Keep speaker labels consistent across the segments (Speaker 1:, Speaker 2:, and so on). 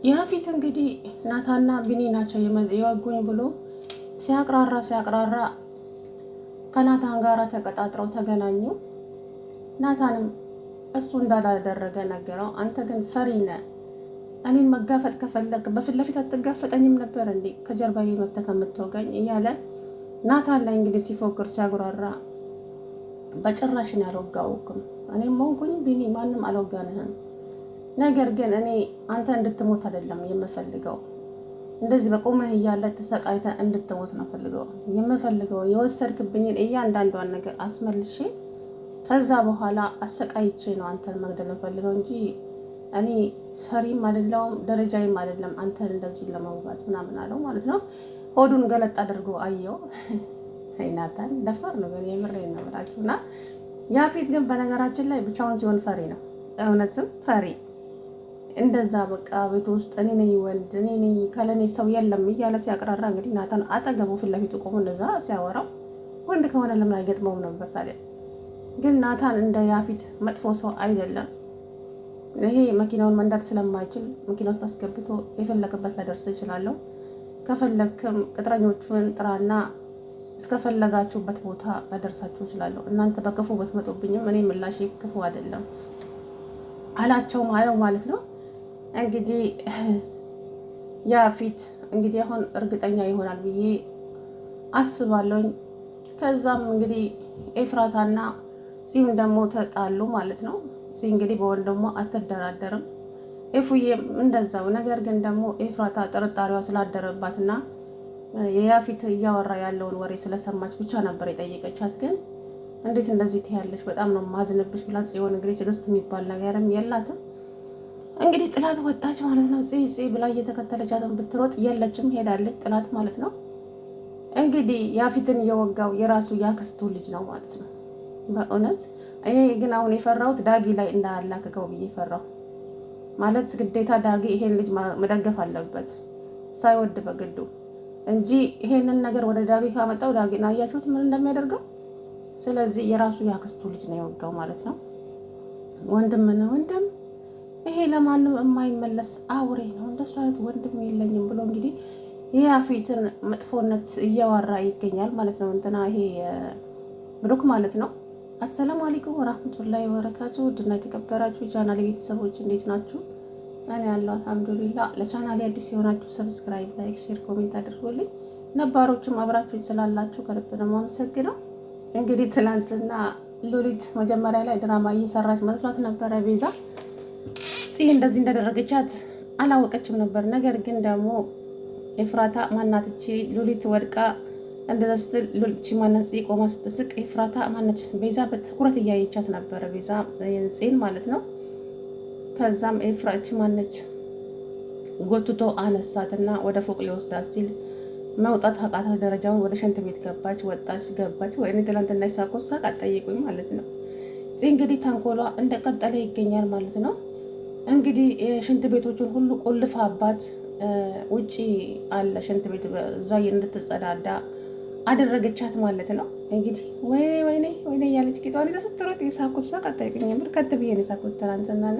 Speaker 1: ያፊት እንግዲህ ናታና ቢኒ ናቸው የወጉኝ ብሎ ሲያቅራራ ከናታን ጋር ተቀጣጥረው ተገናኙ። ናታንም እሱ እንዳላደረገ ነገረው። አንተ ግን ፈሪ ነህ፣ እኔን መጋፈጥ ከፈለግ በፊት ለፊት አትጋፈጠኝም ነበር እንዴ ከጀርባዬ መተህ ከምትወጋኝ እያለ ናታን ላይ እንግዲህ ሲፎክር ሲያጉራራ፣ በጭራሽን ያልወጋውክም እኔም ሆንኩኝ ቢኒ ማንም አልወጋንህም። ነገር ግን እኔ አንተ እንድትሞት አይደለም የምፈልገው፣ እንደዚህ በቁመህ እያለ ተሰቃይተህ እንድትሞት ነው የምፈልገው። የወሰድክብኝን እያንዳንዷን ነገር አስመልሼ ከዛ በኋላ አሰቃይቼ ነው አንተን መግደል እንፈልገው እንጂ እኔ ፈሪም አይደለሁም ደረጃዬም አይደለም አንተን እንደዚህ ለመውጋት ምናምን አለው ማለት ነው። ሆዱን ገለጥ አድርጎ አየው። ናታን ደፋር ነው ግን የምሬን ነው ብላችሁና ያፊት ግን በነገራችን ላይ ብቻውን ሲሆን ፈሪ ነው። እውነትም ፈሪ እንደዛ በቃ ቤት ውስጥ እኔ ነኝ ወንድ እኔ ነኝ ካለኔ ሰው የለም እያለ ሲያቀራራ እንግዲህ ናታን አጠገቡ ፊት ለፊቱ ቆሞ እንደዛ ሲያወራው ወንድ ከሆነ ለምን አይገጥመውም ነበር ታዲያ? ግን ናታን እንደ ያፊት መጥፎ ሰው አይደለም። ይሄ መኪናውን መንዳት ስለማይችል መኪና ውስጥ አስገብቶ የፈለገበት ላደርስ ይችላለሁ። ከፈለክም ቅጥረኞቹን ጥራና እስከፈለጋችሁበት ቦታ ላደርሳችሁ ይችላለሁ። እናንተ በክፉ ብትመጡብኝም እኔ ምላሽ ክፉ አይደለም አላቸው ማለት ነው። እንግዲህ ያፊት እንግዲህ አሁን እርግጠኛ ይሆናል ብዬ አስባለሁ። ከዛም እንግዲህ ኤፍራታና ፂም ደግሞ ተጣሉ ማለት ነው። ፂ እንግዲህ በወንድሟ አትደራደርም፣ ኤፉዬም እንደዛው። ነገር ግን ደግሞ ኤፍራታ ጥርጣሬዋ ስላደረባትና የያፊት እያወራ ያለውን ወሬ ስለሰማች ብቻ ነበር የጠየቀቻት። ግን እንዴት እንደዚህ ትያለሽ? በጣም ነው ማዝንብሽ ብላ ጽዮን እንግዲህ ትዕግስት የሚባል ነገርም የላትም። እንግዲህ ጥላት ወጣች ማለት ነው። ጽ ብላ እየተከተለቻትን ብትሮጥ የለችም፣ ሄዳለች ጥላት ማለት ነው። እንግዲህ ያፊትን እየወጋው የራሱ ያክስቱ ልጅ ነው ማለት ነው። በእውነት እኔ ግን አሁን የፈራሁት ዳጊ ላይ እንዳላከከው ብዬ ፈራሁ ማለት ግዴታ ዳጊ ይሄን ልጅ መደገፍ አለበት ሳይወድ በግዱ እንጂ ይሄንን ነገር ወደ ዳጊ ካመጣው ዳጊን አያችሁት ምን እንደሚያደርገው። ስለዚህ የራሱ ያክስቱ ልጅ ነው የወጋው ማለት ነው። ወንድም ነው ወንድም፣ ይሄ ለማንም የማይመለስ አውሬ ነው። እንደሱ አይነት ወንድም የለኝም ብሎ እንግዲህ የያፊትን መጥፎነት እያወራ ይገኛል ማለት ነው። እንትና ይሄ ብሩክ ማለት ነው። አሰላሙ አለይኩም ወራህመቱላሂ ወበረካቱ። ድና የተከበራችሁ ቻናሌ ቤተሰቦች እንዴት ናችሁ? እኔ ያለው አልሐምዱሊላህ። ለቻናሌ አዲስ የሆናችሁ ሰብስክራይብ፣ ላይክ፣ ሼር፣ ኮሜንት አድርጉልኝ። ነባሮችም አብራችሁኝ ስላላችሁ ከልብ ነው የማመሰግነው። እንግዲህ ትናንትና ሉሊት መጀመሪያ ላይ ድራማ እየሰራች መስሏት ነበረ። ቤዛ እንደዚህ እንደደረገቻት አላወቀችም ነበር። ነገር ግን ደግሞ ኤፍራታ ማናትቺ ሉሊት ወድቃ እንደዛ ስትል ሉሊት ማናት ቆማ ስትስቅ ኤፍራታ ማነች ቤዛ በትኩረት እያየቻት ነበረ። ቤዛ ጽን ማለት ነው። ከዛም ኤፍራታ ማነች ጎትቶ አነሳትና ወደ ፎቅ ሊወስዳት ሲል መውጣት አቃታት። ደረጃውን ወደ ሽንት ቤት ገባች፣ ወጣች፣ ገባች። ወይኔ ትላንትና ሳቆሳ አጠይቁኝ ማለት ነው። እንግዲህ ተንኮሏ እንደቀጠለ ይገኛል ማለት ነው። እንግዲህ የሽንት ቤቶቹን ሁሉ ቆልፋባት ውጪ አለ ሽንት ቤት እዛ እንድትጸዳዳ አደረገቻት ማለት ነው። እንግዲህ ወይኔ ወይኔ ወይኔ ያለች ቂጧን ይዛ ስትሮጥ የሳቁት ሳቅ አጠይቁኝ። ምር ከትብዬ ነው የሳቁት ትናንትናና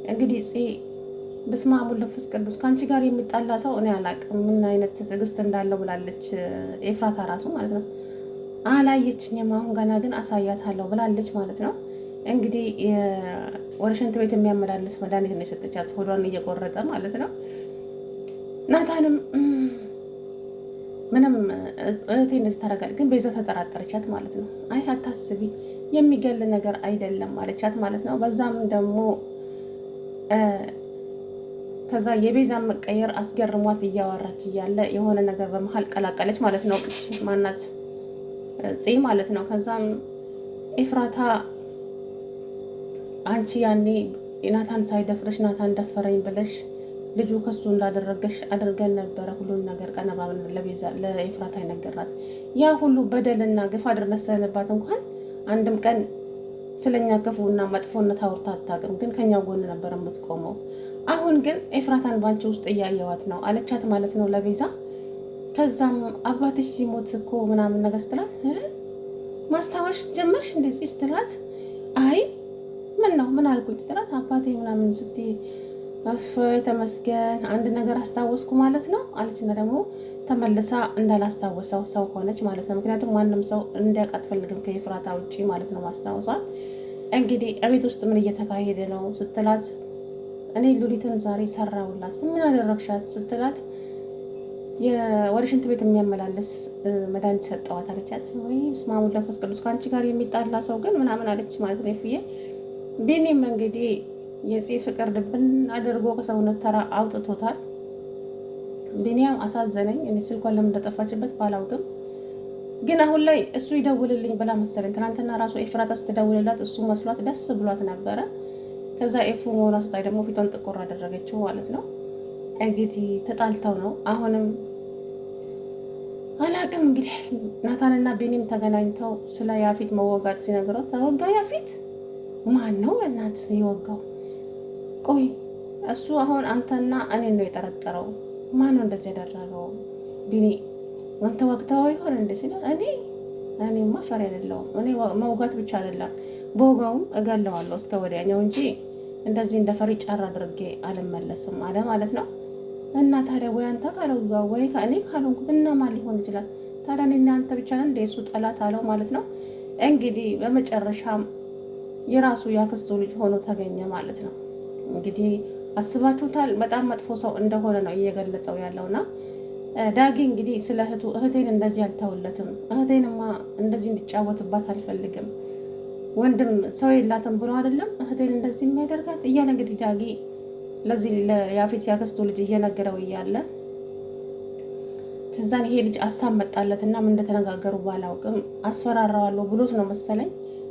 Speaker 1: እንግዲህ በስመ አብ ወወልድ ወመንፈስ ቅዱስ ከአንቺ ጋር የሚጣላ ሰው እኔ አላውቅም ምን አይነት ትዕግስት እንዳለው ብላለች ኤፍራታ ራሱ ማለት ነው። አላየችኝም አሁን ገና ግን አሳያታለሁ ብላለች ማለት ነው። እንግዲህ ወደ ሽንት ቤት የሚያመላልስ መድኃኒት ነው የሰጠቻት ሆዷን እየቆረጠ ማለት ነው። ናታንም ምንም እህቴ እንደዚህ ታደርጋለች ግን ቤዛ ተጠራጠረቻት ማለት ነው። አይ አታስቢ የሚገል ነገር አይደለም አለቻት ማለት ነው። በዛም ደግሞ ከዛ የቤዛን መቀየር አስገርሟት እያወራች እያለ የሆነ ነገር በመሀል ቀላቀለች ማለት ነው። ማናት ጽ ማለት ነው። ከዛም ኤፍራታ አንቺ ያኔ ናታን ሳይደፍረሽ ናታን ደፈረኝ ብለሽ ልጁ ከሱ እንዳደረገሽ አድርገን ነበረ ሁሉን ነገር ቀነባብን ለቤዛ ለኤፍራታ ይነገራት። ያ ሁሉ በደልና ግፍ አድርነሰንባት እንኳን አንድም ቀን ስለኛ ክፉና መጥፎነት አውርታ አታውቅም። ግን ከኛ ጎን ነበር የምትቆመው። አሁን ግን ኤፍራታን ባንቺ ውስጥ እያየዋት ነው አለቻት ማለት ነው ለቤዛ። ከዛም አባትሽ ሲሞት እኮ ምናምን ነገር ስትላት ማስታወሽ ጀመርሽ እንደዚህ ስትላት አይ ምን ነው ምን አልኩኝ ስትላት አባቴ ምናምን ስትይ እፎይ ተመስገን አንድ ነገር አስታወስኩ ማለት ነው አለችና ደግሞ ተመልሳ እንዳላስታወሰው ሰው ሆነች ማለት ነው። ምክንያቱም ማንም ሰው እንዲያውቅ አትፈልግም ከኤፍራታ ውጪ ማለት ነው ማስታወሷል። እንግዲህ እቤት ውስጥ ምን እየተካሄደ ነው ስትላት እኔ ሉሊትን ዛሬ ሰራውላት። ምን አደረግሻት ስትላት ወደ ሽንት ቤት የሚያመላልስ መድኃኒት ሰጠዋት አለቻት። ወይ በስመ አብ ወወልድ ወመንፈስ ቅዱስ ከአንቺ ጋር የሚጣላ ሰው ግን ምናምን አለች ማለት ነው ፍዬ። ቢኒም እንግዲህ የጽ ፍቅር ልብን አድርጎ ከሰውነት ተራ አውጥቶታል። ቢኒያም አሳዘነኝ። እኔ ስልኳን ለምን እንደጠፋችበት ባላውቅም ግን አሁን ላይ እሱ ይደውልልኝ ብላ መሰለኝ ትናንትና ራሱ ኤፍራታ ስትደውልላት እሱ መስሏት ደስ ብሏት ነበረ። ከዛ ኤፉ መሆኗ ስታይ ደግሞ ፊቷን ጥቁር አደረገችው ማለት ነው። እንግዲህ ተጣልተው ነው አሁንም አላቅም። እንግዲህ ናታንና ቢኒም ተገናኝተው ስለ ያፊት መወጋት ሲነግረው ተወጋ ያፊት ማን ነው እናት የወጋው? ቆይ እሱ አሁን አንተና እኔን ነው የጠረጠረው። ማን ነው እንደዚህ ያደረገው? ቢኒ አንተ ወቅታው ይሆን እንደ ሲል እኔማ ፈሪ አይደለሁም። እኔ መውጋት ብቻ አይደለም በወጋውም እገለዋለሁ እስከ ወዲያኛው እንጂ እንደዚህ እንደ ፈሪ ጫራ አድርጌ አልመለስም አለ ማለት ነው። እና ታዲያ ወይ አንተ ካልወጋው ወይ እኔ ካልሆንኩት እና ማን ሊሆን ይችላል? ታዲያ እኔና አንተ ብቻ ነን እንደ እሱ ጠላት አለው ማለት ነው። እንግዲህ በመጨረሻም የራሱ ያክስቱ ልጅ ሆኖ ተገኘ ማለት ነው። እንግዲህ አስባችሁታል? በጣም መጥፎ ሰው እንደሆነ ነው እየገለጸው ያለውና ዳጊ እንግዲህ ስለ እህቴን እንደዚህ አልተውለትም፣ እህቴንማ እንደዚህ እንዲጫወትባት አልፈልግም፣ ወንድም ሰው የላትም ብሎ አይደለም እህቴን እንደዚህ የሚያደርጋት እያለ እንግዲህ ዳጊ ለዚህ ለያፌት ያክስቱ ልጅ እየነገረው እያለ ከዛን ይሄ ልጅ አሳብ መጣለትና ምን እንደተነጋገሩ ባላውቅም አስፈራራዋለሁ ብሎት ነው መሰለኝ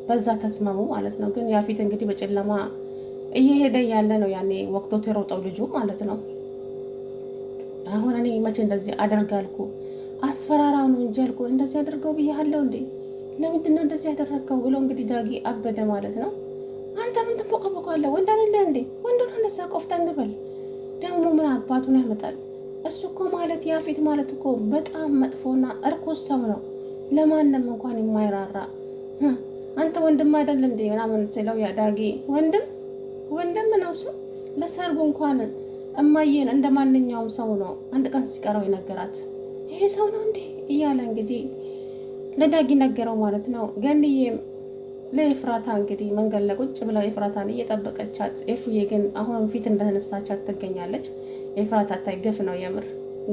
Speaker 1: በዛ ተስማሙ ማለት ነው። ግን ያፌት እንግዲህ በጨለማ እየሄደ ያለ ነው ያኔ ወቅቶት የሮጠው ልጁ ማለት ነው። አሁን እኔ መቼ እንደዚህ አደርጋልኩ? አስፈራራው ነው እንጂ አልኩ እንደዚህ አደርገው ብያለሁ እንዴ? ለምንድን ነው እንደዚህ ያደረገው ብሎ እንግዲህ ዳጊ አበደ ማለት ነው። አንተ ምን ትቦቀቦቃለህ? ወንድ አይደለ እንዴ? ወንድ ነው እንደዛ ቆፍጠን በል። ደግሞ ምን አባቱን ያመጣል? እሱ እኮ ማለት ያፌት ማለት እኮ በጣም መጥፎና እርኩስ ሰው ነው፣ ለማንም እንኳን የማይራራ አንተ ወንድም አይደል እንዴ ምናምን ስለው ያ ዳጊ ወንድም ነው እሱ ለሰርጉ እንኳን እማዬን እንደ ማንኛውም ሰው ነው አንድ ቀን ሲቀረው ይነገራት። ይሄ ሰው ነው እንዴ እያለ እንግዲህ ለዳጊ ነገረው ማለት ነው። ገንዬም ለኤፍራታ እንግዲህ መንገድ ላይ ቁጭ ብላ ኤፍራታን እየጠበቀቻት፣ ኤፉዬ ግን አሁንም ፊት እንደተነሳቻት ትገኛለች። ኤፍራታ ታይ ግፍ ነው፣ የምር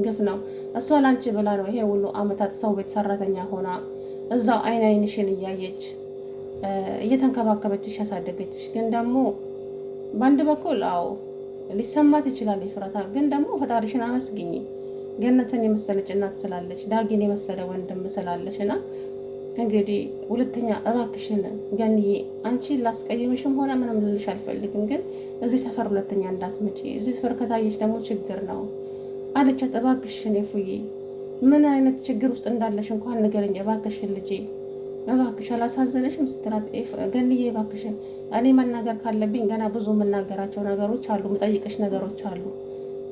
Speaker 1: ግፍ ነው። እሷ ላንቺ ብላ ነው ይሄ ሁሉ አመታት ሰው ቤት ሰራተኛ ሆና እዛው አይንሽን እያየች እየተንከባከበችሽ ያሳደገችሽ። ግን ደግሞ በአንድ በኩል አዎ ሊሰማት ይችላል ኤፍራታ፣ ግን ደግሞ ፈጣሪሽን አመስግኝ ገነትን የመሰለች እናት ስላለች፣ ዳጊን የመሰለ ወንድም ስላለች እና እንግዲህ ሁለተኛ እባክሽን ገንዬ አንቺ ላስቀይምሽም ሆነ ምንም ልልሽ አልፈልግም፣ ግን እዚህ ሰፈር ሁለተኛ እንዳትመጪ፣ እዚህ ሰፈር ከታየች ደግሞ ችግር ነው አለቻት። እባክሽን ኤፉዬ ምን አይነት ችግር ውስጥ እንዳለሽ እንኳን ንገረኝ እባክሽን ልጄ እባክሽ አላሳዘነሽም ስትላት፣ ገንዬ እባክሽን እኔ መናገር ካለብኝ ገና ብዙ የምናገራቸው ነገሮች አሉ፣ የምጠይቅሽ ነገሮች አሉ፣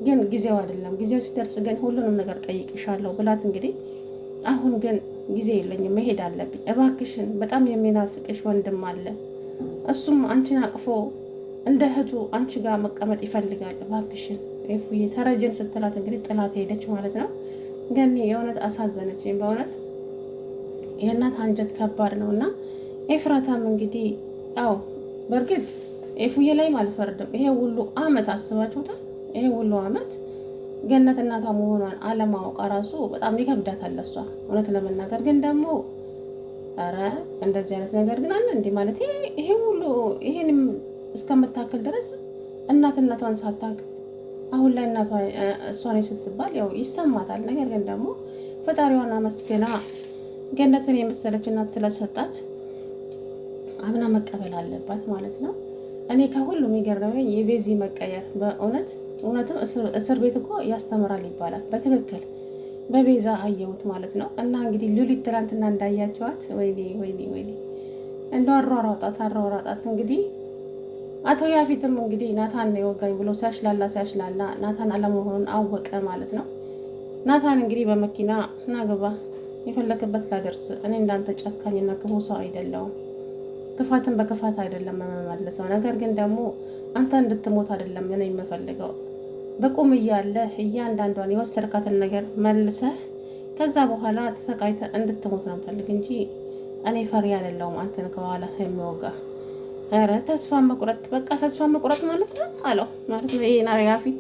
Speaker 1: ግን ጊዜው አይደለም፣ ጊዜው ሲደርስ ግን ሁሉንም ነገር ጠይቅሻለሁ ብላት እንግዲህ አሁን ግን ጊዜ የለኝም መሄድ አለብኝ፣ እባክሽን በጣም የሚናፍቅሽ ወንድም አለ፣ እሱም አንቺን አቅፎ እንደ እህቱ አንቺ ጋር መቀመጥ ይፈልጋል፣ እባክሽን ኤፉዬ ተረጅን ስትላት እንግዲህ ጥላት ሄደች ማለት ነው። ገኒ የእውነት አሳዘነችኝ በእውነት የእናት አንጀት ከባድ ነው። እና ኤፍራታም እንግዲህ አዎ በእርግጥ ኤፉዬ ላይም አልፈርድም። ይሄ ሁሉ አመት አስባችሁታል? ይሄ ሁሉ አመት ገነት እናቷ መሆኗን አለማወቅ ራሱ በጣም ይከብዳታል እሷ እውነት ለመናገር። ግን ደግሞ ኧረ እንደዚህ አይነት ነገር ግን አለ እንዲህ ማለት ይሄ ሁሉ ይሄንም እስከምታክል ድረስ እናትነቷን ሳታውቅ አሁን ላይ እናቷ እሷ ነች ስትባል ያው ይሰማታል። ነገር ግን ደግሞ ፈጣሪዋን አመስግና ገነትን የመሰለች እናት ስለሰጣት አምና መቀበል አለባት ማለት ነው። እኔ ከሁሉም የሚገርመኝ የቤዚ መቀየር እውነትም እስር ቤት እኮ ያስተምራል ይባላል። በትክክል በቤዛ አየሁት ማለት ነው። እና እንግዲህ ሉሊት ትላንትና እንዳያቸዋት ወይኔ እንደው አሯሯጣት እንግዲህ አቶ ያፊትም እንግዲህ ናታን ነው የወጋኝ ብሎ ሲያሽላላ ናታን አለመሆኑን አወቀ ማለት ነው። ናታን እንግዲህ በመኪና ናገባ የፈለክበት ላደርስ፣ እኔ እንዳንተ ጨካኝና ክፉ ሰው አይደለሁም፣ ክፋትን በክፋት አይደለም የምመልሰው፣ ነገር ግን ደግሞ አንተ እንድትሞት አይደለም እኔ የምፈልገው። በቁም እያለ እያንዳንዷን የወሰድካትን ነገር መልሰህ ከዛ በኋላ ተሰቃይተህ እንድትሞት ነው የምፈልግ እንጂ እኔ ፈሪ አይደለሁም አንተን ከኋላ የሚወጋ። ኧረ ተስፋ መቁረጥ፣ በቃ ተስፋ መቁረጥ ማለት ነው አለው ማለት ነው። ይሄ ያፊት